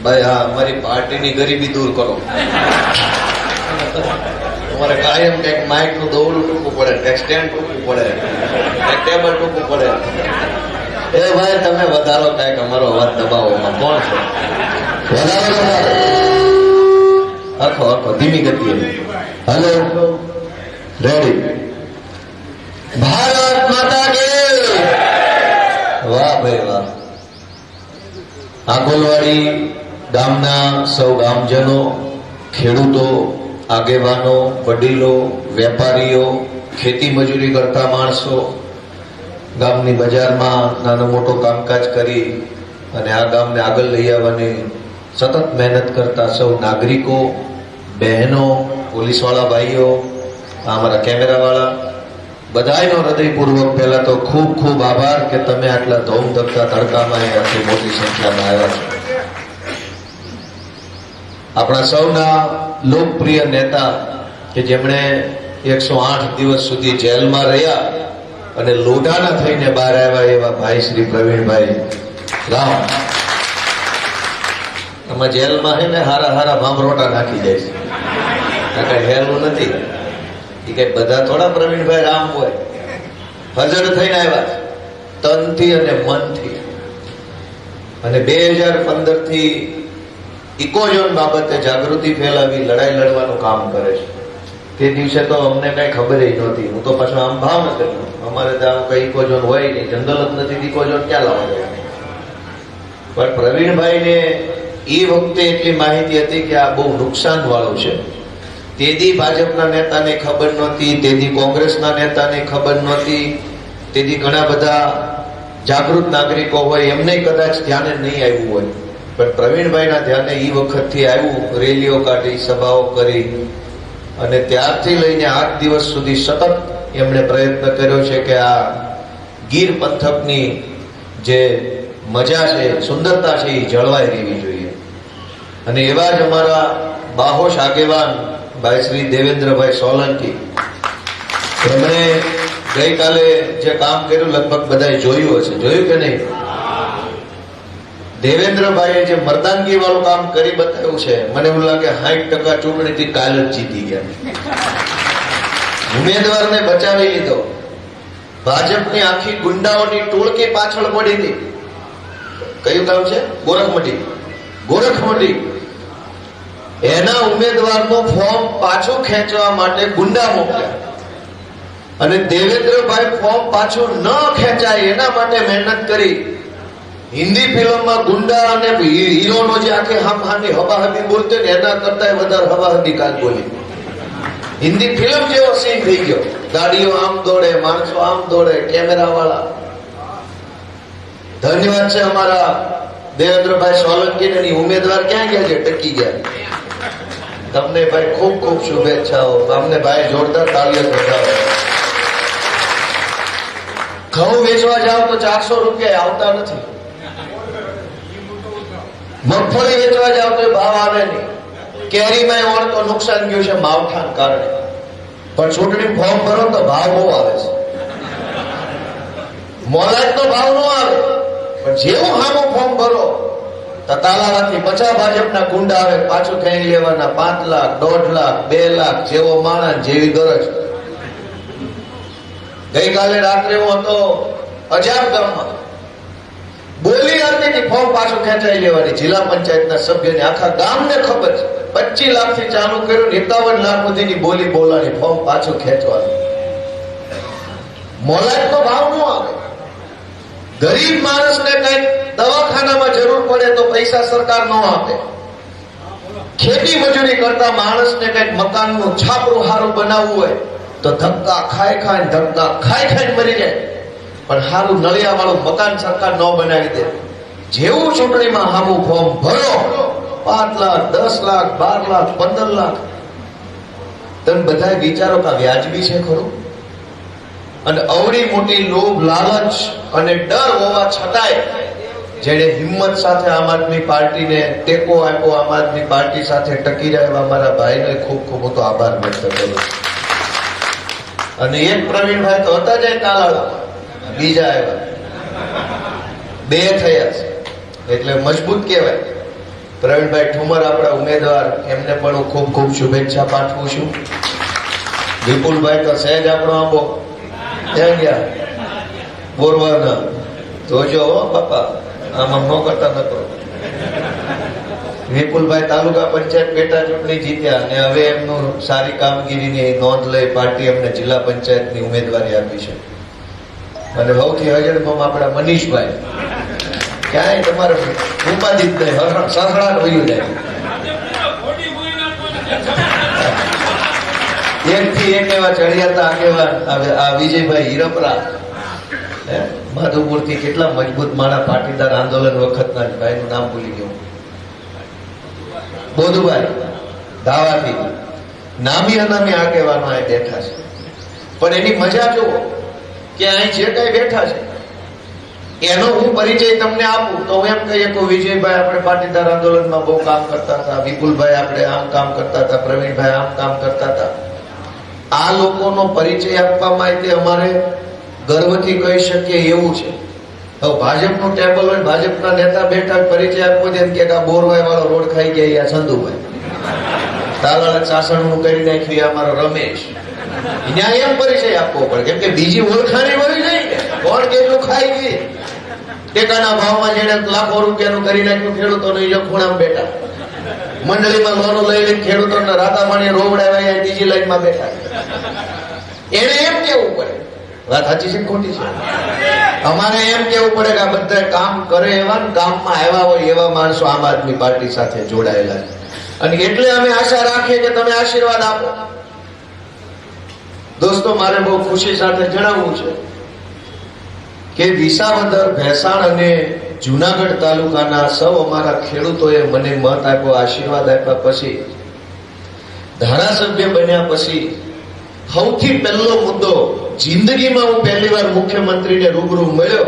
ભાઈ હા અમારી પાર્ટીની ગરીબી દૂર કરો. તમારે કાયમ કંઈક માઇક નું દોરડું ટૂંકું પડે, કંઈક સ્ટેન્ડ ટૂંકું પડે, કંઈક ટેબલ ટૂંકું પડે. એ ભાઈ તમે વધારો કંઈક અમારો અવાજ દબાવોમાં કોણ છે? આખો આખો ધીમી ગતિએ. Hello ready. ભારત માતા કી વાહ ભાઈ વાહ. આકોલવાડી ગામના સૌ ગામજનો, ખેડૂતો, આગેવાનો, વડીલો, વેપારીઓ, ખેતી મજૂરી કરતા માણસો, ગામની બજારમાં નાનો મોટો કામકાજ કરી અને આ ગામને આગળ લઈ આવવાની સતત મહેનત કરતા સૌ નાગરિકો, બહેનો, પોલીસવાળા ભાઈઓ, અમારા કેમેરાવાળા, બધાયનો હૃદયપૂર્વક પહેલા તો ખૂબ ખૂબ આભાર કે તમે આટલા ધોમ ધકતા તડકામાં આટલી મોટી સંખ્યામાં આવ્યા છો. આપણા સૌના લોકપ્રિય નેતા કે જેમણે 108 દિવસ સુધી જેલમાં રહ્યા અને લોઢાના થઈને બહાર આવ્યા એવા ભાઈ શ્રી પ્રવીણભાઈ રામ. આમાં જેલમાં છે ને હારા હારા ભામરોટા નાખી જાય છે, કઈ હેલું નથી. એ કઈ બધા થોડા પ્રવીણભાઈ રામ હોય. હજર થઈને આવ્યા તનથી અને મનથી. અને 2015 થી ઇકોઝોન બાબતે જાગૃતિ ફેલાવી લડાઈ લડવાનું કામ કરે છે. તે દિવસે તો અમને કઈ ખબર નહોતી. હું તો પાછો આમ ભાવનગર, અમારે ત્યાં કઈ ઇકોઝોન હોય નહીં, જંગલ જ નથી, ઇકોઝોન ક્યાં લાવવા? પણ પ્રવીણભાઈને એ વખતે એટલી માહિતી હતી કે આ બહુ નુકસાન વાળું છે. તેથી ભાજપના નેતાને ખબર નહોતી, તેથી કોંગ્રેસના નેતાને ખબર નહોતી, તેથી ઘણા બધા જાગૃત નાગરિકો હોય એમને કદાચ ધ્યાને નહીં આવ્યું હોય. પણ પ્રવીણભાઈના ધ્યાને એ વખતથી આવ્યું. રેલીઓ કાઢી, સભાઓ કરી અને ત્યારથી લઈને 8 દિવસ સુધી સતત એમણે પ્રયત્ન કર્યો છે કે આ ગીર પંથકની જે મજા છે, સુંદરતા છે, એ જળવાઈ રહેવી જોઈએ. અને એવા જ અમારા બાહોશ આગેવાન ભાઈ શ્રી દેવેન્દ્રભાઈ સોલંકી, એમણે ગઈકાલે જે કામ કર્યું લગભગ બધાએ જોયું હશે. જોયું કે નહીં? દેવેન્દ્રભાઈએ જે મર્દાનગી વાળું કામ કરી બતાવ્યું છે, મને એવું લાગે 60% ચૂંટણીથી કાલ જ જીતી ગયા. ઉમેદવારને બચાવી લીધો. ભાજપની આખી ગુંડાઓની ટોળકી પાછળ પડી હતી. કયું ગામ છે? ગોરખમઢી. ગોરખમઢી એના ઉમેદવારનું ફોર્મ પાછું ખેંચવા માટે ગુંડા મોકલ્યા અને દેવેન્દ્રભાઈ ફોર્મ પાછું ન ખેંચાય એના માટે મહેનત કરી. હિન્દી ફિલ્મમાં ગુંડા અને હીરોનો જે આખે હામહાની હબાહબી બોલતો ને એના કરતા વધારે હબાહબી કાલ બોલી. હિન્દી ફિલ્મ જેવો સીન થઈ ગયો. ગાડીઓ આમ દોડે, માણસો આમ દોડે, કેમેરા વાળા. ધન્યવાદ છે અમારા દેવેન્દ્રભાઈ સોલંકી. ઉમેદવાર ક્યાં ગયા છે? ટકી ગયા. તમને ભાઈ ખૂબ ખૂબ શુભેચ્છાઓ. અમને ભાઈ જોરદાર તાળીઓ બજાવો. ઘઉં વેચવા જાવ તો 400 રૂપિયા આવતા નથી. મગફળી વેચવા જાવ તો ભાવ આવે નહીં. કેરીમાં ઓણ તો નુકસાન ગયું છે માવઠાના કારણે. પણ ચૂંટણી ફોર્મ ભરો તો ભાવ બહુ આવે છે. મોલાદનો ભાવ ન આવે, પણ જેવું હામો ફોર્મ ભરો તો તાલાવાથી 50 ભાજપના ગુંડા આવે, પાછું કઈ લેવાના 5 લાખ, 1.5 લાખ, 2 લાખ, જેવો માણસ જેવી ગરજ. ગઈકાલે રાત્રે હું હતો અજાબ ગામમાં. બોલી આવતી હતી ફોર્મ પાછું ખેંચાઈ લેવાની. જિલ્લા પંચાયતના સભ્યને આખા ગામને ખબર છે. 25 લાખથી ચાલુ કર્યું, 51 લાખ સુધીની બોલી બોલાની ફોર્મ પાછું ખેંચવાનું. મોલાદનો ભાવ ન આવે. ગરીબ માણસને કઈક દવાખાનામાં જરૂર પડે તો પૈસા સરકાર ન આપે. ખેતી મજૂરી કરતા માણસને કઈક મકાનનું છાપરું સારું બનાવવું હોય તો ધક્કા ખાઈ મરી જાય. પણ સારું નળિયા વાળું મકાન સરકાર ન બનાવી દે. જેવું ચૂંટણીમાં સામું ફોર્મ ભરો 5 લાખ, 10 લાખ, 12 લાખ, 15 લાખ. તમે બધા વિચારો કે વ્યાજબી છે ખરું? અને અવળી મોટી લોભ, લાલચ અને ડર હોવા છતાંય જેને હિંમત સાથે આમ આદમી પાર્ટીને ટેકો આપ્યો, આમ આદમી પાર્ટી સાથે ટકી રહ્યા મારા ભાઈને ખૂબ ખૂબ તો આભાર વ્યક્ત કરું. અને એક પ્રવીણભાઈ તો હતા જ તાલાળા, બીજા આવ્યા, 2 થયા છે એટલે મજબૂત કહેવાય. પ્રવીણભાઈ ઠુમર આપણા ઉમેદવાર, એમને પણ હું ખૂબ ખૂબ શુભેચ્છા પાઠવું છું. વિપુલભાઈ તો સહેજ આપણો આંબો ત્યાં ગયા બોરવાના, જોજો હો બાપા, આમાં ન કરતા નતો. વિપુલભાઈ તાલુકા પંચાયત પેટા ચૂંટણી જીત્યા અને હવે એમનું સારી કામગીરીની નોંધ લઈ પાર્ટી એમને જિલ્લા પંચાયતની ઉમેદવારી આપી છે. અને સૌથી હજળમાં આપણા મનીષભાઈ, ક્યાંય તમારે ઉપાધિ જ નહીં, સસડાટ વયું જાય. એક થી એક એવા ચડિયાતા આગેવાન આ વિજયભાઈ હિરપરા, માધુપુર થી કેટલા મજબૂત માણા, પાટીદાર આંદોલન વખતના ભાઈનું નામ ભૂલી ગયો, બોધુભાઈ દાવાથી, નામી અનામી આગેવાનો અહીં બેઠા છે. પણ એની મજા જુઓ કે અહીં જે કઈ બેઠા છે એનો હું પરિચય તમને આપું તો હું એમ કહીએ કે વિજયભાઈ આપણે પાટીદાર આંદોલનમાં બહુ કામ કરતા હતા, વિપુલભાઈ આપણે આમ કામ કરતા હતા, પ્રવીણભાઈ આમ કામ કરતા હતા. આ લોકોનો પરિચય આપવામાં તે અમારે ગર્વથી કહી શકીએ એવું છે. હવે ભાજપનું ટેબલ હોય, ભાજપના નેતા બેઠા પરિચય આપવો છે કે આ બોરવાઈ વાળો રોડ ખાઈ ગયા સંધુભાઈ, તાલાળા ચાસણનું કરી નાખ્યું અમારો રમેશ, ત્યાં એમ પરિચય આપવો પડે, કેમ કે બીજી ઓળખાણી મળી જાય ને કોણ કેટલું ખાઈ ગઈ. ટેકાના ભાવમાં જેને લાખો રૂપિયાનું કરી નાખ્યું ખેડૂતોને ખૂણામાં બેઠા, મંડળીમાં લોનો લઈ લઈને ખેડૂતોને રાતામણી રોવડાવ્યા બીજી લાઈનમાં બેઠા. એને એમ કેવું પડે, વાત સાચી છે ખોટી છે? અમારે એમ કેવું પડે કે આ બધા કામ કરે એવા, કામમાં આવ્યા હોય એવા માણસો આમ આદમી પાર્ટી સાથે જોડાયેલા છે. અને એટલે અમે આશા રાખીએ કે તમે આશીર્વાદ આપો. દોસ્તો, મારે બહુ ખુશી સાથે જણાવવું છે કે વિસાવદર, ભેસાણ અને જુનાગઢ તાલુકાના સૌ અમારા ખેડૂતોએ મને મત આપ્યો, આશીર્વાદ આપ્યા પછી, ધારાસભ્ય બન્યા પછી સૌથી પહેલો મુદ્દો, જિંદગીમાં હું પહેલી વાર મુખ્યમંત્રીને રૂબરૂ મળ્યો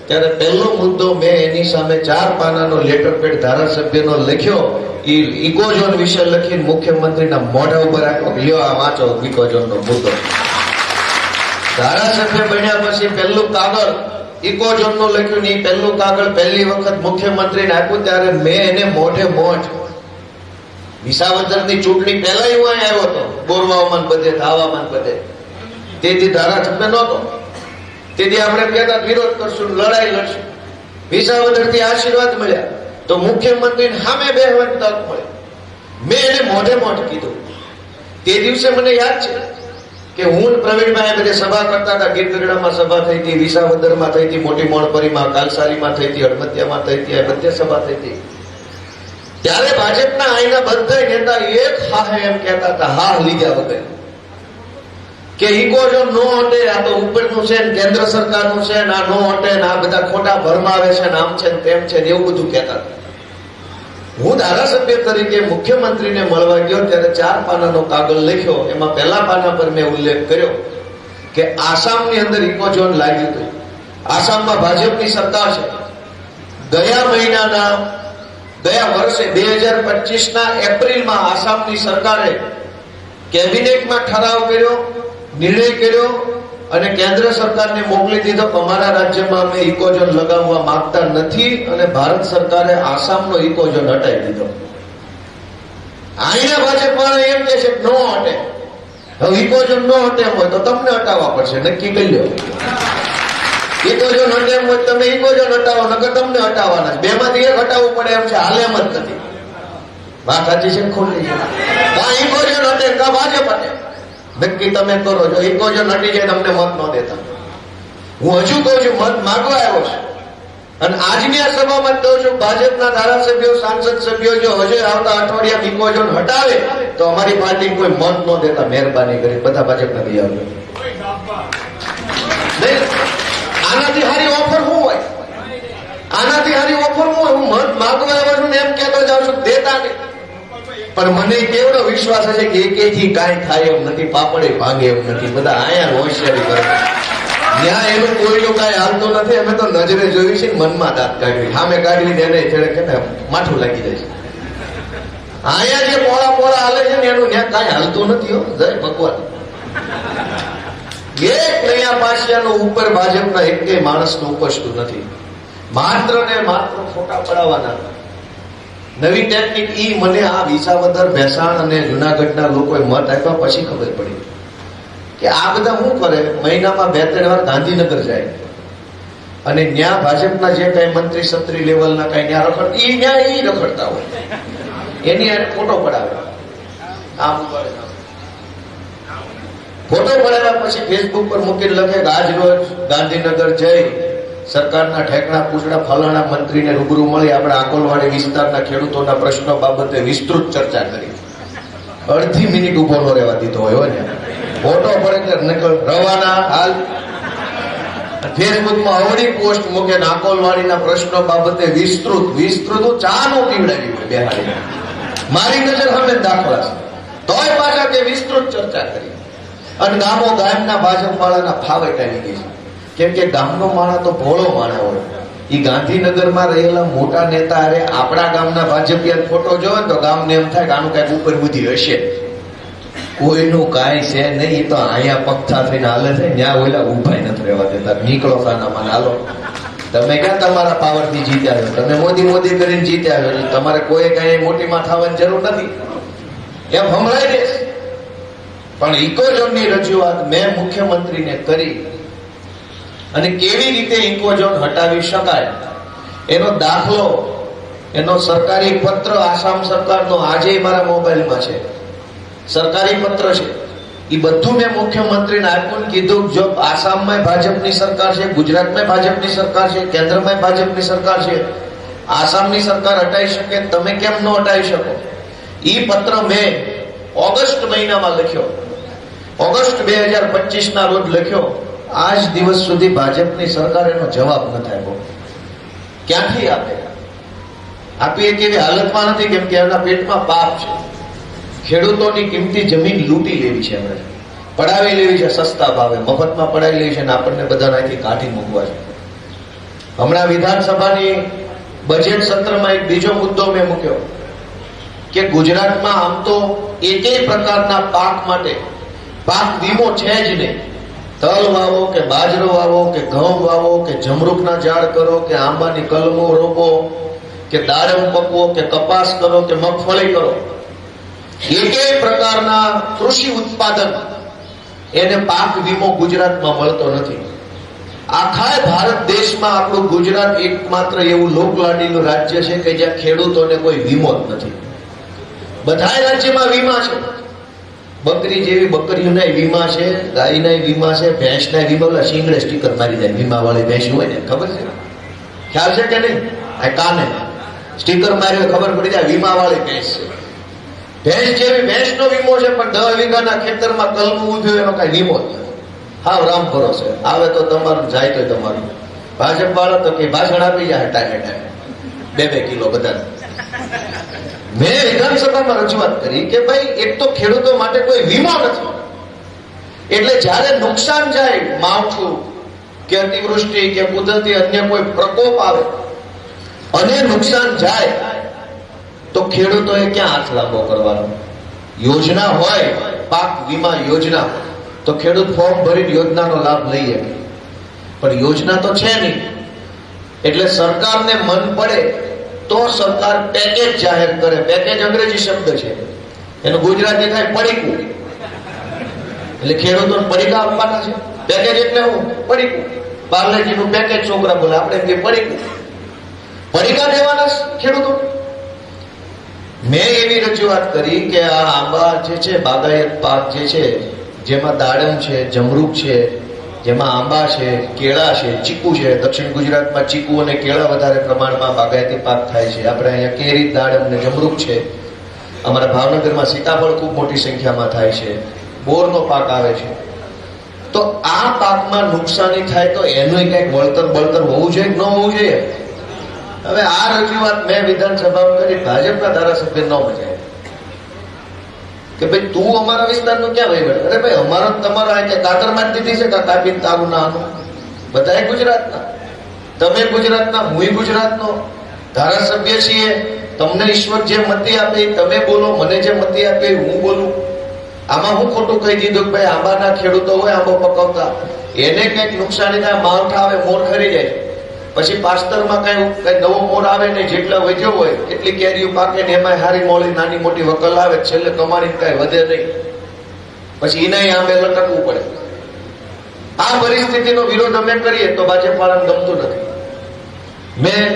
ત્યારે પહેલો મુદ્દો મેં એની સામે 4 પાનાનો લેટર પેડ ધારાસભ્યનો લખ્યો, એ ઇકોઝોન વિશે લખીને મુખ્યમંત્રીના મોઢા ઉપર આપ્યો, લ્યો આ વાંચો ઇકોઝોનનો મુદ્દો. ધારાસભ્ય બન્યા પછી પહેલું કાગળ ઇકોઝોનનું લખ્યું ને એ પહેલું કાગળ પહેલી વખત મુખ્યમંત્રીને આપ્યું ત્યારે મેં એને મોઢે મોઢ, વિસાવદરની ચૂંટણી પહેલા હું અહીં આવ્યો હતો, બોરવાઓમાં બધે, ધાવામાં બધે, તેથી ધારાસભ્ય નહોતો, તેથી આપણે કહેતા વિરોધ કરશું, લડાઈ લડશું. વિસાવદરથી આશીર્વાદ મળ્યા તો મુખ્યમંત્રીને સામે બેહવાની તક મળે. મેં એને મોઢે મોઢ કીધું. તે દિવસે મને યાદ છે કે હું પ્રવીણભાઈ બધે સભા કરતા હતા, ગીરગઢડામાં સભા થઈ હતી, વિસાવદરમાં થઈ હતી, મોટી મોણપરીમાં, કાલસારીમાં થઈ હતી, અડમતિયામાં થઈ હતી, બધે સભા થઈ હતી. ત્યારે ભાજપના અહીંના બધા નેતા એક હા એમ કહેતા હતા, હા લીધા વગર, કે ઇકોઝોન નો હટે, આ તો ઉપરનું છે ને કેન્દ્ર સરકારનું છે ને આ નો હટે ને આ બધા ખોટા ભરમાવે છે ને આમ છે ને તેમ છે ને એવું બધું કહેતા હતા. હું ધારાસભ્ય તરીકે મુખ્યમંત્રીને મળવા ગયો ત્યારે 4 પાનાનો કાગળ લખ્યો. એમાં પહેલા પાના પર મેં ઉલ્લેખ કર્યો કે આસામની અંદર ઇકોઝોન લાગ્યું હતું. આસામમાં ભાજપની સરકાર છે. ગયા વર્ષે 2025ના એપ્રિલમાં આસામની સરકારે કેબિનેટમાં ઠરાવ કર્યો, નિર્ણય કર્યો અને કેન્દ્ર સરકારને મોકલી દીધો. અમારા રાજ્યમાં અમે ઇકોઝોન લગાવવા માંગતા નથી અને ભારત સરકારે આસામનો ઇકોઝોન હટાવી દીધો. અહીંના ભાજપવાળા એમ કે છે નો હટે. હવે ઇકોઝોન નો હટે હોય તો તમને હટાવવા પડશે, નક્કી કરી લો. ઇકોઝોન હટે એમ હોય તમે ઇકોઝોન હટાવો, નકર તમને હટાવવાના. બેમાંથી એક હટાવવું પડે એમ છે, હાલે એમ જ નથી. વાત સાચી છે ખોટી છે? કા ઇકોઝોન હટે કા ભાજપ હટે, નક્કી તમે કરો. જો ઇકોઝોન હટી જાય તમને મત ન દેતા. હું હજુ કહું છું, મત માગવા આવ્યો છું અને આજની આ સભામાં કહું છું, ભાજપના ધારાસભ્યો, સાંસદ સભ્યો જો હજુ આવતા અઠવાડિયા ઇકોઝોન હટાવે તો અમારી પાર્ટી કોઈ મત ન દેતા. મહેરબાની કરી બધા ભાજપના લઈ આવજો. આનાથી હારી ઓફર શું હોય? આનાથી હારી ઓફર શું હોય? હું મત માગવા આવ્યો છું ને એમ કહેતો જાઉં છું, દેતા નહીં. પણ મને કેવડો વિશ્વાસ હશે કે એકેથી કાંઈ થાય એમ નથી, પાપડે ભાંગે એમ નથી. બધા આયા હોશિયારી કરે, ત્યાં એનું કોઈનું કાંઈ હાલતું નથી. અમે તો નજરે જોયું છે, મનમાં દાંત કાઢવી, સામે કાઢવી એને કે માઠું લાગી જાય છે. આયા જે પોળા પોળા હાલે છે ને એનું ત્યાં કાંઈ હાલતું નથી. હો જય ભગવાન. એક નયા પાસિયાનું ઉપર ભાજપના એકેય માણસનું ઉપજતું નથી. માત્ર ને માત્ર ફોટા પડાવવાના. નવી ટેકનિક ઈ મને આ વિસાવદર, ભેસાણ અને જુનાગઢના લોકોએ મત આપ્યા પછી ખબર પડી કે આ બધા શું કરે, મહિનામાં 2-3 વાર ગાંધીનગર જાય અને ન્યા ભાજપના જે કઈ મંત્રી સંત્રી લેવલના કઈ ન્યા રખડતા હોય એની હારે ફોટો પડાવે. આમ ફોટો પડાવ્યા પછી ફેસબુક પર મૂકીને લખે કે આજ રોજ ગાંધીનગર જઈ સરકારના ઠેકણા પૂછડા ફલાણા મંત્રીને રૂબરૂ મળી આપણે આકોલવાડી વિસ્તારના ખેડૂતોના પ્રશ્નો બાબતે વિસ્તૃત ચર્ચા કરી. અડધી મિનિટ ઉભો ન રહેવા દીધો હોય ને, ફોટો પડે એટલે રવાના હાલ. ફેસબુકમાં અવળી પોસ્ટ મૂકે આકોલવાડીના પ્રશ્નો બાબતે વિસ્તૃત ચા નો પીવડાવી હોય બેહાડી. મારી નજર સામે દાખલા છે, તોય પાછા તે વિસ્તૃત ચર્ચા કરી. અને ગામના ભાજપ વાળાના ફાવે ટાળી ગઈ છે, કેમ કે ગામનો માણા તો ભોળો માણા હોય. એ ગાંધીનગરમાં રહેલા મોટા નેતા અરે આપણા ગામના ભાજપિયા ફોટો જોવે તો ગામને એમ થાય કે આનું કઈક ઉપર બુદ્ધિ હશે. કોઈનું કાંઈ છે નહીં, એ તો અહીંયા પગથા થઈને હાલે છે, ત્યાં ઓલા ઉભા નથી રહેવા દેતા. નીકળો ખાનામાં હાલો, તમે ક્યાં તમારા પાવરથી જીત્યા છો, તમે મોદી કરીને જીત્યા છો, એટલે તમારે કોઈ કઈ મોટીમાં થવાની જરૂર નથી એમ સંભળાઈ દેશે. પણ ઇકોઝોનની રજૂઆત મેં મુખ્યમંત્રીને કરી અને કેવી રીતે ઇકોઝોન હટાવી શકાય એનો દાખલો, એનો સરકારી પત્ર આસામ સરકારનો આજે મારા મોબાઈલમાં છે. સરકારી પત્ર છે, એ બધું મેં મુખ્યમંત્રીને આપ્યું. કીધું જો આસામમાં ભાજપની સરકાર છે, ગુજરાતમાં ભાજપની સરકાર છે, કેન્દ્રમાં ભાજપની સરકાર છે, આસામની સરકાર હટાવી શકે, તમે કેમ ન હટાવી શકો? એ પત્ર મેં ઓગસ્ટ મહિનામાં લખ્યો, ઓગસ્ટ 2025 ના રોજ લખ્યો. આજ દિવસ સુધી ભાજપની સરકાર એનો જવાબ નથી આપ્યો. ક્યાંથી આપે? આપી એક એવી હાલતમાં નથી, કેમ કે એના પેટમાં પાપ છે. ખેડૂતોની કિંમતી જમીન લૂંટી લેવી છે, એમણે પડાવી લેવી છે સસ્તા ભાવે, મફતમાં પડાવી લેવી છે અને આપણને બધાને અહીંથી કાઢી મૂકવા છે. હમણાં વિધાનસભાની બજેટ સત્રમાં એક બીજો મુદ્દો મેં મૂક્યો કે ગુજરાતમાં આમ તો એકેય પ્રકારના પાક માટે પાક વીમો છે જ નહીં. તલ વાવો કે બાજરો વાવો કે ઘઉં વાવો કે જમરૂખના ઝાડ કરો કે આંબાની કલમો રોપો કે દાડમ પકવો કે કપાસ કરો કે મગફળી કરો, એકેય પ્રકારના કૃષિ ઉત્પાદન એને પાક વીમો ગુજરાતમાં મળતો નથી. આખા ભારત દેશમાં આપણું ગુજરાત એકમાત્ર એવું લોકલાડીનું રાજ્ય છે કે જ્યાં ખેડૂતોને કોઈ વીમો જ નથી. બધા રાજ્યમાં વીમા છે. બકરી જેવી બકરીઓના વીમા છે, ગાયના વીમા છે, ભેંસના વીમા. ઓલા શીંગડે સ્ટીકર મારી જાય વીમા વાળી ભેંસ હોય ને, ખબર છે? ખ્યાલ છે કે નહીં? આ કાને સ્ટીકર માર્યો ખબર પડી જાય વીમા વાળી ભેંસ છે. ભેંસ જેવી ભેંસનો વીમો છે, પણ 10 વીઘાના ખેતરમાં કલમું ઉભ્યું એનો કઈ વીમો જ નથી. હાવ રામ ભરોસે આવે તો તમારું, જાય તો તમારું. ભાજપ વાળા તો કે ભાષણ આપી જાય ટાઈમે 2-2 કિલો બધા. મેં વિધાનસભામાં રજૂઆત કરી કે ભાઈ એક તો ખેડૂતો માટે કોઈ વીમો નથી, એટલે જ્યારે નુકસાન જાય, માવઠું કે અતિવૃષ્ટિ કે કુદરતી અન્ય કોઈ પ્રકોપ આવે અને નુકસાન જાય તો ખેડૂતોએ ક્યાં હાથ લાંબો કરવાનો? યોજના હોય, પાક વીમા યોજના, તો ખેડૂત ફોર્મ ભરીને યોજનાનો લાભ લઈ શકે, પણ યોજના તો છે નહીં. એટલે સરકારને મન પડે તો સરકાર પેકેજ જાહેર કરે. પેકેજ અંગ્રેજી શબ્દ છે, એનું ગુજરાતી થાય પડીકું. એટલે ખેડૂતોને પડીકા આપવાના છે. પેકેજ એટલે હું પડીકું, પાર્લેજીનું પેકેજ છોકરા બોલે, આપણે કે પડીકું. પડીકા દેવાના ખેડૂતો. મેં એવી રજૂઆત કરી કે આ આંબા જે છે, બાગાયત પાક જે છે, જેમાં દાડમ છે, જમરૂખ છે, જેમાં આંબા છે, કેળા છે, ચીકુ છે. દક્ષિણ ગુજરાતમાં ચીકુ અને કેળા વધારે પ્રમાણમાં બાગાયતી પાક થાય છે. આપણે અહીંયા કેરી, દાડમ અને જમરૂખ છે. અમારા ભાવનગરમાં સીતાફળ ખૂબ મોટી સંખ્યામાં થાય છે. બોરનો પાક આવે છે. તો આ પાકમાં નુકસાની થાય તો એનું કંઈક વળતર હોવું જોઈએ કે ન હોવું જોઈએ? હવે આ રજૂઆત મેં વિધાનસભામાં કરી. ભાજપના ધારાસભ્ય ન મજાય કે ભાઈ તું અમારા વિસ્તારનું ક્યાં વહીવટ? અરે ભાઈ અમારો તમારો આ કે કાતરમાં જ દીધી છે કે કાપી તારું ના આનું. બધા ગુજરાતના, તમે ગુજરાતના, હું ગુજરાતનો ધારાસભ્ય છીએ. તમને ઈશ્વર જે મતી આપે તમે બોલો, મને જે મતી આપે હું બોલું. આમાં હું ખોટું કહી દીધું કે ભાઈ આંબાના ખેડૂતો હોય, આંબો પકવતા, એને કંઈક નુકસાની થાય, માવઠા આવે, મોર ખરી જાય, પછી પાસ્તરમાં કઈ નવો મોર આવે ને જેટલા વધ્યો હોય એટલી કેરીઓ પાકે ને એમાં હારી મોળી નાની મોટી વકલ આવે, છેલ્લે કમાણી કઈ વધે નહીં, પછી એના આંબે લટકવું પડે. આ પરિસ્થિતિનો વિરોધ અમે કરીએ તો ભાજપ વાળાને ગમતું નથી. મેં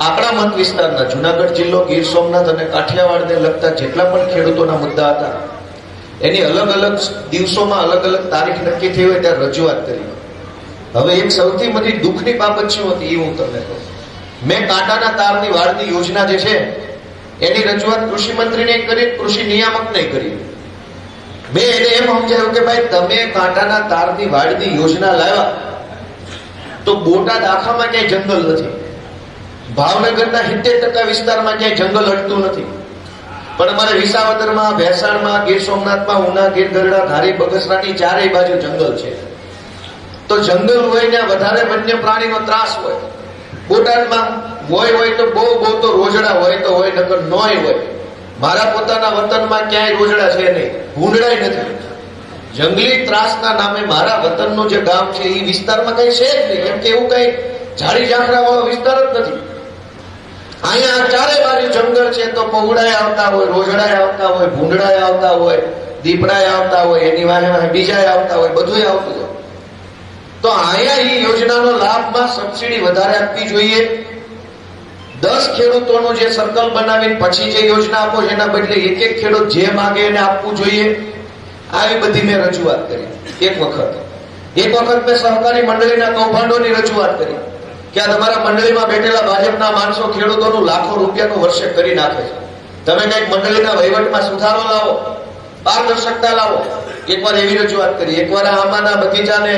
આપણા મત વિસ્તારના જુનાગઢ જિલ્લો, ગીર સોમનાથ અને કાઠિયાવાડને લગતા જેટલા પણ ખેડૂતોના મુદ્દા હતા એની અલગ અલગ દિવસોમાં અલગ અલગ તારીખ નક્કી થઈ હોય ત્યારે રજૂઆત કરી. હવે એક સૌથી મોટી દુઃખની બાબત શું હતી એ હું તમને કહું. મેં કાંટાના તારની વાડની યોજના જે છે એની રજૂઆત કૃષિ મંત્રીને કરી, કૃષિ નિયામકને કરી. મેં એને એમ સમજાવ્યું કે ભાઈ તમે કાંટાના તારની વાડની યોજના લાવ્યા તો બોટાદ આખામાં ક્યાંય જંગલ નથી, ભાવનગરના 70% વિસ્તારમાં ક્યાંય જંગલ અટતું નથી, પણ અમારે વિસાવદરમાં, ભેસાણમાં, ગીર સોમનાથમાં, ઉના, ગીર ગઢડા, ધારી, બગસરાની ચારેય બાજુ જંગલ છે. તો જંગલ હોય ને વધારે વન્ય પ્રાણીનો ત્રાસ હોય. બોટાદમાં હોય તો બહુ તો રોજડા હોય તો હોય, નકર નોય હોય. મારા પોતાના વતનમાં ક્યાંય રોજડા છે નહીં, ભૂંડડાય નથી. જંગલી ત્રાસના નામે મારા વતનનું જે ગામ છે એ વિસ્તારમાં કઈ છે જ નહીં, કેમ કે એવું કઈ ઝાડી ઝાંખરા વાળો વિસ્તાર જ નથી. અહીંયા ચારે બાજુ જંગલ છે તો પહોળાય આવતા હોય, રોજડાય આવતા હોય, ભૂંડડાય આવતા હોય, દીપડાય આવતા હોય, એની વાહે બીજાય આવતા હોય, બધું આવતું હોય. તો અહીંયા એ યોજનાનો લાભમાં સબસિડી વધારે આપવી જોઈએ. 10 ખેડૂતોનું જે સર્કલ બનાવીને પછી જે યોજના આપો એના બદલે એક ખેડૂત જે માંગે એને આપવું જોઈએ. આવી બધી મેં રજૂઆત કરી. એક વખત મેં સહકારી મંડળીના કૌભાંડોની રજૂઆત કરી કે આ તમારા મંડળીમાં બેઠેલા ભાજપના માણસો ખેડૂતોનું લાખો રૂપિયાનું વર્ષે કરી નાખે છે. તમે કઈક મંડળીના વહીવટમાં સુધારો લાવો, પારદર્શકતા લાવો. એકવાર એવી રજૂઆત કરી. એકવાર આંબાના બગીચાને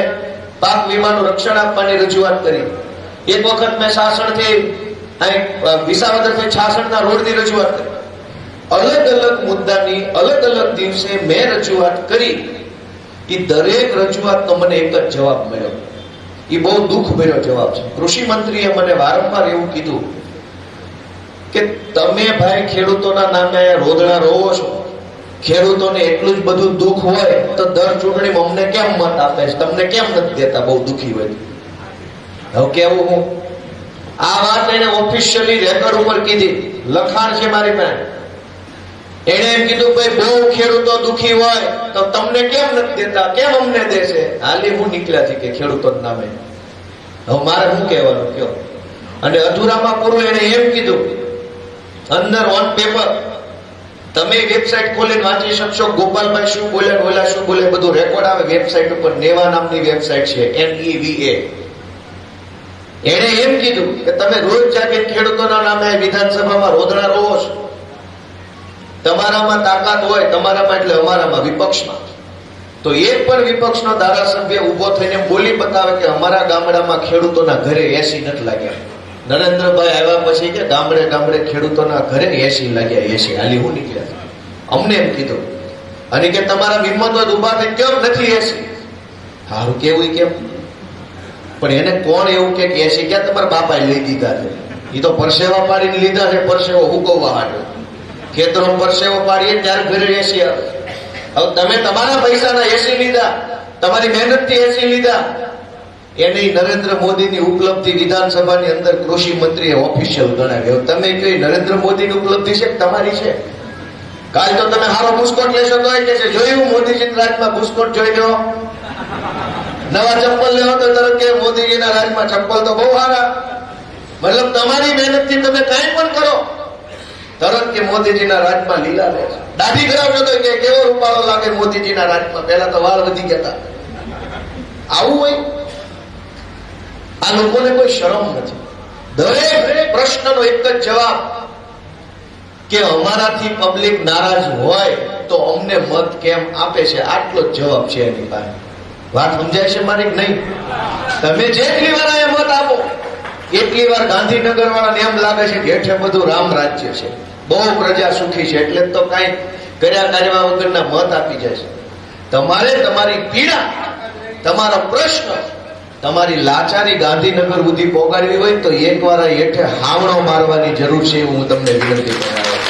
પાક વીમાનું રક્ષણ આપવાની રજૂઆત કરી. એક વખત મેં સાસણથી વિસાવદરથી છાસણના રોડની રજૂઆત કરી. અલગ અલગ મુદ્દાની અલગ અલગ દિવસે મેં રજૂઆત કરી. એ દરેક રજૂઆતનો મને એક જ જવાબ મળ્યો. એ બહુ દુઃખ ભર્યો જવાબ છે. કૃષિ મંત્રીએ મને વારંવાર એવું કીધું કે તમે ભાઈ ખેડૂતોના નામે રોદણા રોવો છો, ખેડૂતોને એટલું જ બધું દુઃખ હોય તો દર ચૂંટણીમાં અમને કેમ મત આપે છે, તમને કેમ નથી દેતા બહુ દુઃખી હોય? હવે કેવું હું આ વાત એને ઓફિશિયલી રેકોર્ડ ઉપર કીધી, લખાણ છે મારી પાસે. એને એમ કીધું ભાઈ બહુ ખેડૂતો દુઃખી હોય તો તમને કેમ નથી દેતા, કેમ અમને દેશે? હાલી હું નીકળ્યા છે કે ખેડૂતોના નામે. હવે મારે શું કહેવાનું કયો? અને અધૂરામાં પૂરું એને એમ કીધું અંદર ઓન પેપર તમે વેબસાઇટ ખોલીને વાંચી શકશો. ગોપાલભાઈ શું બોલ્યા, ઓલા શું બોલ્યા, બધું રેકોર્ડ આવે વેબસાઇટ ઉપર. નેવા નામની વેબસાઇટ છે, NEVA. એને એમ કીધું કે તમે રોજ જાગીને ખેડૂતોના નામે વિધાનસભામાં રોદણા રોવો છો. તમારામાં તાકાત હોય, તમારામાં એટલે અમારામાં, વિપક્ષમાં. તો એક પણ વિપક્ષનો ધારાસભ્ય ઉભો થઈને બોલી બતાવે કે અમારા ગામડામાં ખેડૂતોના ઘરે એસી નથી લાગ્યા. નરેન્દ્રભાઈ આવ્યા પછી કે ગામડે ગામડે ખેડૂતોના ઘરે એસી લાગ્યા. એસી હાલી હું નીકળ્યા. અમને એમ કીધું. અને કે તમારા હિંમત ઉભા થઈ કેમ નથી એસી? સારું કેવું કેમ? પણ એને કોણ એવું કે એસી ક્યાં તમારા બાપાએ લઈ દીધા છે? એ તો પરસેવા પાડીને લીધા છે, પરસેવો હુકવવા માટે. ખેતરો પરસેવો પાડીએ ત્યારે ઘરે એસી આવે. હવે તમે તમારા પૈસાના એસી લીધા, તમારી મહેનતથી એસી લીધા. એને નરેન્દ્ર મોદીની ઉપલબ્ધિ વિધાનસભાની અંદર કૃષિ મંત્રીએ ઓફિશિયલ ગણાવી. તમે કઈ નરેન્દ્ર મોદીની ઉપલબ્ધિ છે કે તમારી છે? કાલ તો તમે હારો બુસ્કોટ લેશો તો કે છે જોયું મોદીજી રાજમાં બુસ્કોટ જોઈ લો. નવા ચપ્પલ લેવો તો તરત કે મોદીજીના રાજમાં ચપ્પલ તો બહુ સારા. મતલબ તમારી મહેનતથી તમે કાંઈ પણ કરો તરત કે મોદીજીના રાજમાં લીલા લે. દાઢી કરાવશો તો કે કેવો રૂપાળો લાગે મોદીજીના રાજમાં, પહેલા તો વાળ વધી ગયા હતા. આવું હોય? આ લોકોને કોઈ શરમ નથી. દરેક પ્રશ્નનો એક જ જવાબ કે અમારાથી પબ્લિક નારાજ હોય તો અમને મત કેમ આપે છે, આટલો જ જવાબ છે એની પાસે. વાત સમજાય છે મારી? નહીં. તમે જેટલી વાર આ મત આપો એટલી વાર ગાંધીનગર વાળાને એમ લાગે છે કે હેઠે બધું રામ રાજ્ય છે, બહુ પ્રજા સુખી છે, એટલે તો કઈ કર્યા કાર્યવા વગરના મત આપી જાય છે. તમારે તમારી પીડા, તમારો પ્રશ્ન, તમારી લાચારી ગાંધીનગર સુધી પહોંચાડવી હોય તો એકવાર હેઠે હાવણો મારવાની જરૂર છે એવું હું તમને વિનંતી કરાવું.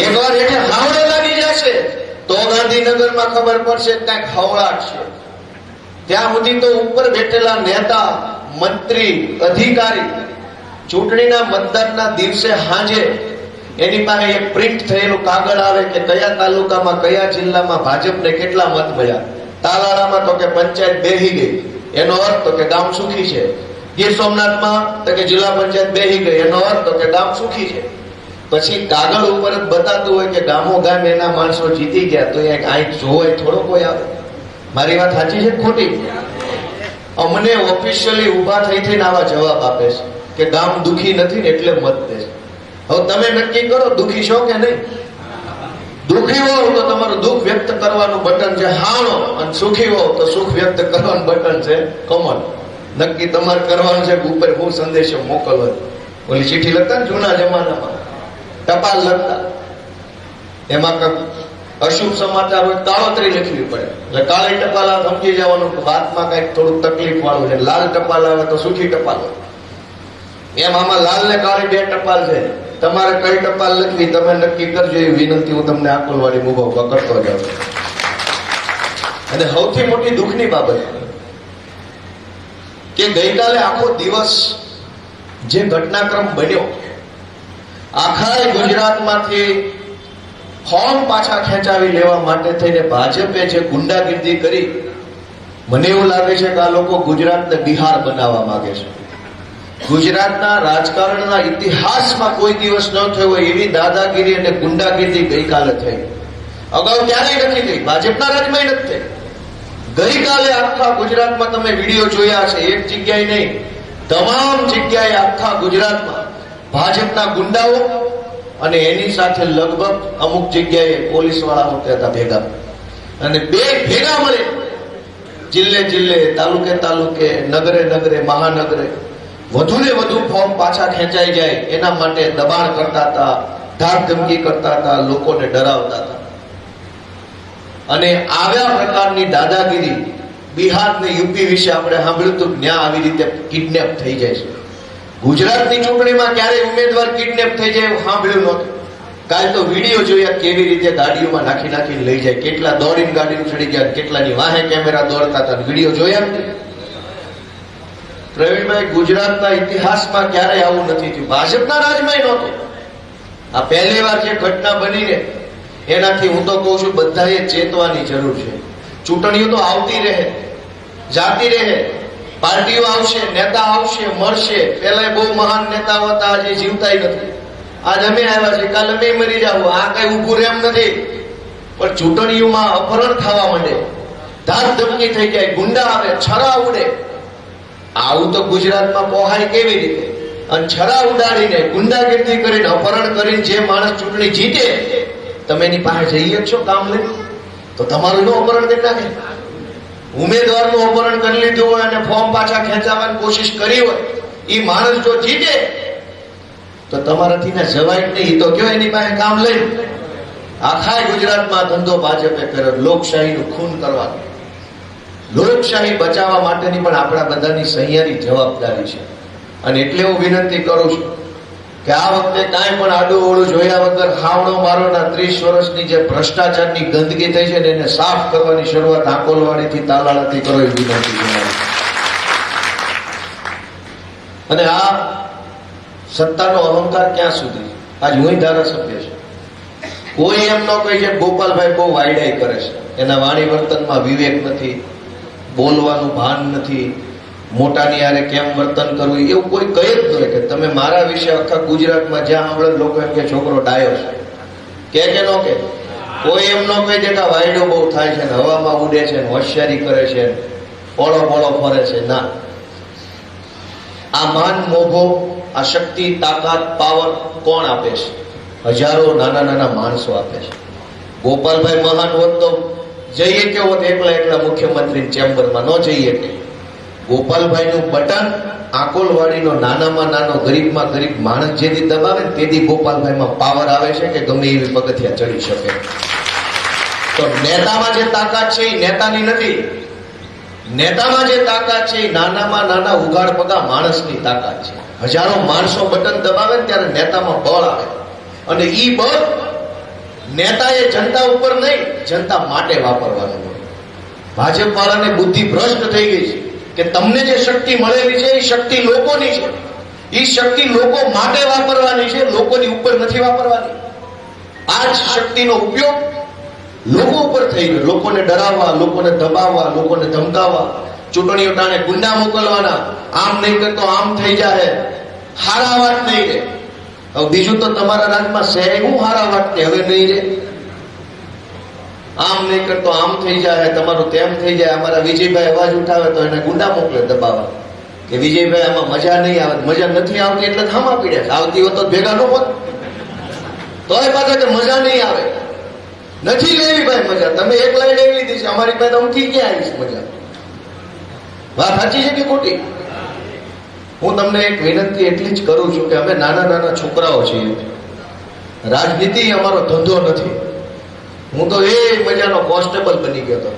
એકવાર હેઠે હાવણો લાગી જશે તો ગાંધીનગરમાં ખબર પડશે કઈક હવળાટ છે. ત્યાં સુધી તો ઉપર બેઠેલા નેતા મંત્રી, અધિકારી ચૂંટણીના મતદાનના દિવસે સાંજે એની પાસે એક પ્રિન્ટ થયેલું કાગળ આવે કે કયા તાલુકામાં કયા જિલ્લામાં ભાજપને કેટલા મત મળ્યા. તાલાળામાં તો કે પંચાયત બેહી ગઈ, એનો અર્થ તો કે ગામ સુખી છે. ગીર સોમનાથમાં તો કે જિલ્લા પંચાયત બેહી ગઈ, એનો અર્થ તો કે ગામ સુખી છે. પછી કાગળ ઉપર જ બતાતું હોય કે ગામો ગામ એના માણસો જીતી ગયા, તો એ આંખ જોવાય થોડો કોઈ આવે? મારી વાત સાચી છે ખોટી? અમને ઓફિશિયલી ઊભા થઈને આવા જવાબ આપે છે કે ગામ દુખી નથી ને એટલે મત દે છે. હવે તમે નક્કી કરો દુખી છો કે નહીં. દુખી હોવ તો તમારું દુઃખ વ્યક્ત કરવાનું બટન છે હાણો, અને સુખી હોવ તો સુખ વ્યક્ત કરવાનું બટન છે કમળ. નક્કી તમારે કરવાનું છે ઉપર હું સંદેશો મોકલવો. ઓલી ચિઠ્ઠી લખતા ને જૂના જમાનામાં ટપાલ લખતા, એમાં અશુભ સમાચાર હોય કાળોતરી લખવી પડે, એટલે કાળી ટપાલ આવે સમજી જવાનું વાતમાં કઈક થોડુંક તકલીફ વાળું છે. લાલ ટપાલ આવે તો સુખી ટપાલ હોય. એમ આમાં લાલ ને કાળી બે ટપાલ છે. તમારે કઈ ટપાલ લખવી તમે નક્કી કરજો, એ વિનંતી હું તમને આકલવાડી મુભાવ કરતો જાઉં. અને સૌથી મોટી દુઃખની બાબત કે ગઈકાલે આખો દિવસ જે ઘટનાક્રમ બન્યો, આખા ગુજરાતમાંથી ફોર્મ પાછા ખેંચાવી લેવા માટે થઈને ભાજપે જે ગુંડાગીર્દી કરી, મને એવું લાગે છે કે આ લોકો ગુજરાતને બિહાર બનાવવા માંગે છે. ગુજરાતના રાજકારણના ઇતિહાસમાં કોઈ દિવસ ન થયો હોય એવી દાદાગીરી અને ગુંડાગીરી ગઈકાલે થઈ. અગાઉ ક્યારેય નથી થઈ, ભાજપના રાજમાં નથી થઈ. ગઈકાલે આખા ગુજરાતમાં તમે વિડીયો જોયા છે, એક જગ્યાએ નહીં તમામ જગ્યાએ આખા ગુજરાતમાં ભાજપના ગુંડાઓ અને એની સાથે લગભગ અમુક જગ્યાએ પોલીસ વાળાઓ હતા ભેગા, અને બે ભેગા મળે જિલ્લે જિલ્લે, તાલુકે તાલુકે, નગરે નગરે, મહાનગરે વધુ ને વધુ ફોર્મ પાછા ખેંચાઈ જાય એના માટે દબાણ કરતા હતા, ધાક ધમકી કરતા હતા, લોકોને ડરાવતા હતા. અને આવ્યા પ્રકારની દાદાગીરી બિહાર ને યુપી વિશે આપણે સાંભળ્યું હતું, ત્યાં આવી રીતે કિડનેપ થઈ જાય છે. ગુજરાતની ચૂંટણીમાં ક્યારેય ઉમેદવાર કિડનેપ થઈ જાય એવું સાંભળ્યું નહોતું. કાલ તો વિડીયો જોયા કેવી રીતે ગાડીઓમાં નાખી નાખીને લઈ જાય, કેટલા દોડીને ગાડીમાં ચડી ગયા, કેટલાની વાહે કેમેરા દોડતા હતા, વિડીયો જોયા નથી. પ્રવીણભાઈ, ગુજરાતના ઇતિહાસમાં ક્યારેય આવું નથી થયું, ભાજપના રાજમાં નહોતું. આ પહેલી વાર જે ઘટના બનીને એનાથી હું તો કહું છું બધાએ ચેતવાની જરૂર છે. ચૂંટણીઓ તો આવતી રહે, જાતી રહે, પાર્ટીઓ આવશે, નેતા આવશે, મળશે. પેલા બહુ મહાન નેતાઓ હતા, આજે જીવતા નથી. આજ અમે આવ્યા છે, કાલે અમે મરી જાવ, આ કઈ ઉભું રેમ નથી. પણ ચૂંટણીઓમાં અપહરણ થવા માંડે, ધાક ધમકી થઈ જાય, ગુંડા આવે, છરા ઉડે. આવું તો ગુજરાતમાં પોહાય કેવી રીતે? અને છરા ઉડાડીને, ગુંડાગીરી કરીને, અપહરણ કરીને જે માણસ ચૂંટણી જીતે, તમે એની પાસે જઈએ છો કામ લઈને, તો તમારું નું અપહરણ કરી નાખે. ઉમેદવારનું અપહરણ કરી લીધું હોય અને ફોર્મ પાછા ખેંચાવવાની કોશિશ કરી હોય, એ માણસ જો જીતે તો તમારાથી ને જવાય નહીં. તો કયો એની પાસે કામ લઈને આખા ગુજરાતમાં ધંધો ભાજપે કર્યો, લોકશાહીનું ખૂન કરવાનું. લોકશાહી બચાવવા માટેની પણ આપણા બધાની સહિયારી જવાબદારી છે. અને એટલે હું વિનંતી કરું છું કે આ વખતે કાંઈ પણ આડું ઓળું જોયા વગર હાવણો મારોના 30 વર્ષની જે ભ્રષ્ટાચારની ગંદકી થઈ છે એને સાફ કરવાની શરૂઆત આકોલવાડીથી, તાલાળાથી કરો એવી વિનંતી જણાવી. અને આ સત્તાનો અહંકાર ક્યાં સુધી? આજ હું ધારાસભ્ય છે, કોઈ એમ ન કહે છે ગોપાલભાઈ બહુ વાયડાઈ કરે છે, એના વાણી વર્તનમાં વિવેક નથી, બોલવાનું ભાન નથી, મોટાની યારે કેમ વર્તન કરવું એવું કોઈ કહે જ નહીં. કે તમે મારા વિશે આખા ગુજરાતમાં જ્યાં સાંભળે લોકો એમ કે છોકરો ડાયો છે, કે ન કે? કોઈ એમ ન કહી દે કે વાયડો બહુ થાય છે, હવામાં ઉડે છે, હોશિયારી કરે છે, પોળો પોળો ફરે છે. ના, આ માન, મોભો, આ શક્તિ, તાકાત, પાવર કોણ આપે છે? હજારો નાના નાના માણસો આપે છે. ગોપાલભાઈ મહાન હોત તો જઈએ કે હોત એકલા એકલા મુખ્યમંત્રી ચેમ્બરમાં? ન જઈએ કે. ગોપાલભાઈનું બટન આકોલવાડીનો નાનામાં નાનો, ગરીબમાં ગરીબ માણસ જેથી દબાવે ને તેથી ગોપાલભાઈમાં પાવર આવે છે કે ગમે એવી પગથિયા ચડી શકે. તો નેતામાં જે તાકાત છે એ નેતાની નથી. નેતામાં જે તાકાત છે એ નાનામાં નાના ઉઘાડ પગા માણસની તાકાત છે. હજારો માણસો બટન દબાવે ને ત્યારે નેતામાં બળ આવે, અને ઈ બળ નેતાએ જનતા ઉપર નહીં, જનતા માટે વાપરવાનું. ભાજપ વાળાને બુદ્ધિ ભ્રષ્ટ થઈ ગઈ છે. કે તમને જે શક્તિ મળેલી છે એ શક્તિ લોકોની છે, એ શક્તિ લોકો માટે વાપરવાની છે, લોકોની ઉપર નથી વાપરવાની. આ જ શક્તિનો ઉપયોગ લોકો ઉપર થઈ ગયો. લોકોને ડરાવવા, લોકોને દબાવવા, લોકોને ધમકાવવા, ચૂંટણીઓ ટાણે ગુંડા મોકલવાના, આમ નહીં કરતો આમ થઈ જાય, હારા વાત નહીં રે. હવે બીજું તો તમારા રાજમાં છે હું હારા વાત કે હવે નહીં રે. આમ નહીં કરતો આમ થઈ જાય, તમારું તેમ થઈ જાય. અમારા વિજયભાઈ અવાજ ઉઠાવે તો એને ગુંડા મોકલે દબાવવા કે વિજયભાઈ આમાં મજા નહીં આવે. મજા નથી આવતી એટલે થામા પીડ્યા, આવતી હોત તો ભેગા ન હોત. તોય પાછા કે મજા નહીં આવે, નથી લેવી ભાઈ મજા. તમે એક લાઈન લઈ લીધી છે, અમારી પાસે અમથી ક્યાં આવીશ મજા? વાત સાચી છે કે ખોટી? હું તમને એક વિનંતી એટલી જ કરું છું કે અમે નાના નાના છોકરાઓ છીએ, રાજનીતિ અમારો ધંધો નથી. હું તો એ મજાનો કોન્સ્ટેબલ બની ગયો હતો.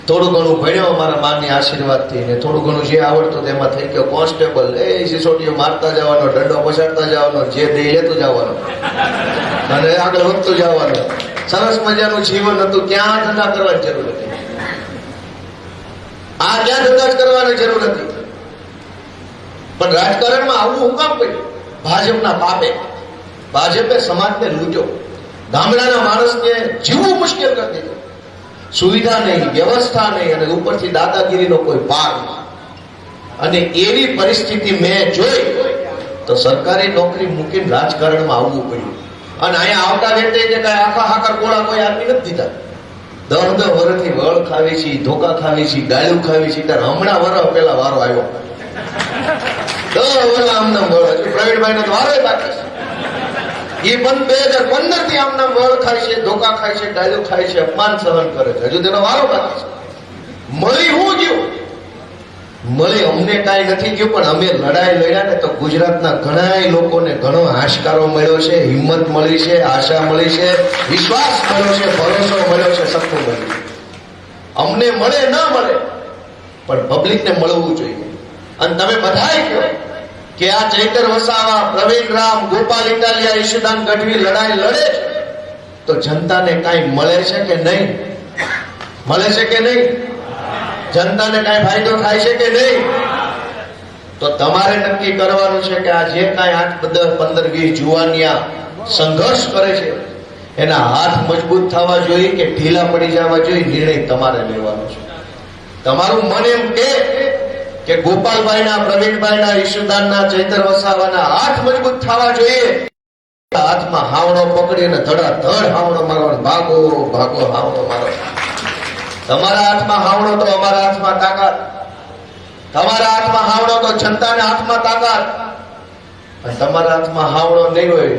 થોડું ઘણું ભણ્યો મારા માની આશીર્વાદથી, ને થોડું ઘણું જે આવડતું તેમાં થઈ ગયો કોન્સ્ટેબલ. એ સિસોટીઓ મારતા જવાનો, દંડો પછાડતા જવાનો, જે દે લેતું જવાનું અને આગળ વધતું જવાનું. સરસ મજાનું જીવન હતું. ક્યાં ધંધા કરવાની જરૂર હતી? આ ક્યાં ધંધા કરવાની જરૂર હતી? પણ રાજકારણમાં આવવું હું કામ પડ્યું? ભાજપના પાપે. ભાજપે સમાજને લૂંટ્યો, ગામડાના માણસને જીવવું મુશ્કેલ કરી દીધું. સુવિધા નહીં, વ્યવસ્થા નહીં, અને ઉપરથી દાદાગીરીનો કોઈ પાર નહીં. અને એવી પરિસ્થિતિ મેં જોઈ તો સરકારી નોકરી મૂકીને રાજકારણમાં આવવું પડ્યું. અને અહીંયા આવતા વ્યક્તિ કઈ આખા હાકર કોળા કોઈ આદમી નથી દીધા. 10 વર્ષથી વળ ખાવી છે, ધોકા ખાવી છે, ગાળ્યું ખાવી છે. ત્યારે હમણાં વર્ષ પેલા વારો આવ્યો. 10 વર્ષ આમના વળ હજુ પ્રવીણભાઈ ને તો વારો બાકી છે. એ પણ 2015 થી આમના વળ ખાય છે, ધોકા ખાય છે, ગાળ્યું ખાય છે, અપમાન સહન કરે છે. હજુ તેનો વારો બાકી છે. મળી હું ગયું? મળી અમને કાંઈ નથી ગયું, પણ અમે લડાઈ લડ્યા ને તો ગુજરાતના ઘણા લોકોને ઘણો હાશકારો મળ્યો છે, હિંમત મળી છે, આશા મળી છે, વિશ્વાસ મળ્યો છે, ભરોસો મળ્યો છે, સપનું મળ્યું. અમને મળે ન મળે પણ પબ્લિકને મળવું જોઈએ. અને તમે બધાએ કહો કે આ ચૈતર વસાવા, પ્રવીણ રામ, ગોપાલ ઇટાલિયા, ઈશુદાન ગઢવી લડાઈ લડે છે તો જનતાને કાંઈ મળે છે કે નહીં? મળે છે કે નહીં? જનતાને કાંઈ ફાયદો થાય છે કે નહીં? તો તમારે નક્કી કરવાનું છે કે આ જે કાંઈ 8, 10, 15, 20 જુવાનિયા સંઘર્ષ કરે છે એના હાથ મજબૂત થવા જોઈએ કે ઢીલા પડી જવા જોઈએ? નિર્ણય તમારે લેવાનો છે. તમારું મન એમ કે ગોપાલભાઈના, પ્રવીણભાઈના, ઈશુદાનના, ચૈતર વસાવાના હાથ મજબૂત થવા જોઈએ. હાથમાં હાવણો પકડીને ધડાધડ હાવણો મારવાનો, ભાગો ભાગો હાવણો મારો. તમારા હાથમાં હાવણો તો અમારા હાથમાં તાકાત, તમારા હાથમાં હાવણો તો જનતાના હાથમાં તાકાત. અને તમારા હાથમાં હાવણો નહીં હોય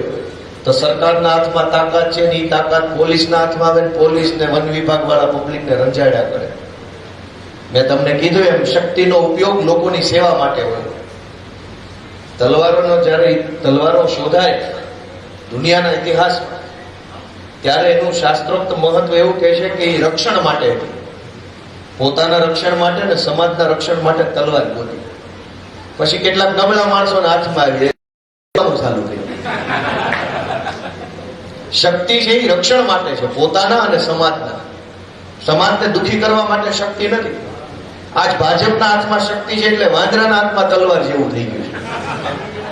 તો સરકારના હાથમાં તાકાત છે ને એ તાકાત પોલીસના હાથમાં આવે, પોલીસ ને વન વિભાગ વાળા પબ્લિકને રંજાડ્યા કરે. મેં તમને કીધું એમ શક્તિનો ઉપયોગ લોકોની સેવા માટે હોય. જ્યારે તલવારો શોધાય દુનિયાના ઇતિહાસમાં, ત્યારે એનું શાસ્ત્રોક્ત મહત્વ એવું કહે છે કે એ રક્ષણ માટે હતી. પોતાના રક્ષણ માટે ને સમાજના રક્ષણ માટે તલવાર ગોતી. પછી કેટલાક નબળા માણસોના હાથમાં આવી ચાલુ થઈ. શક્તિ છે એ રક્ષણ માટે છે, પોતાના અને સમાજના. સમાજને દુખી કરવા માટે શક્તિ નથી. આજ ભાજપના હાથમાં શક્તિ છે એટલે વાંદરાના હાથમાં તલવાર જેવું થઈ ગયું છે.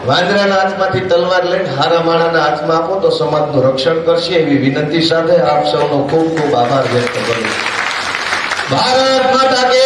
વાંદરાના હાથમાંથી તલવાર લઈને હારા માણાના હાથમાં આપો તો સમાજનું રક્ષણ કરશે. એવી વિનંતી સાથે આપ સૌનો ખૂબ ખૂબ આભાર વ્યક્ત કરું. ભારત માતા કે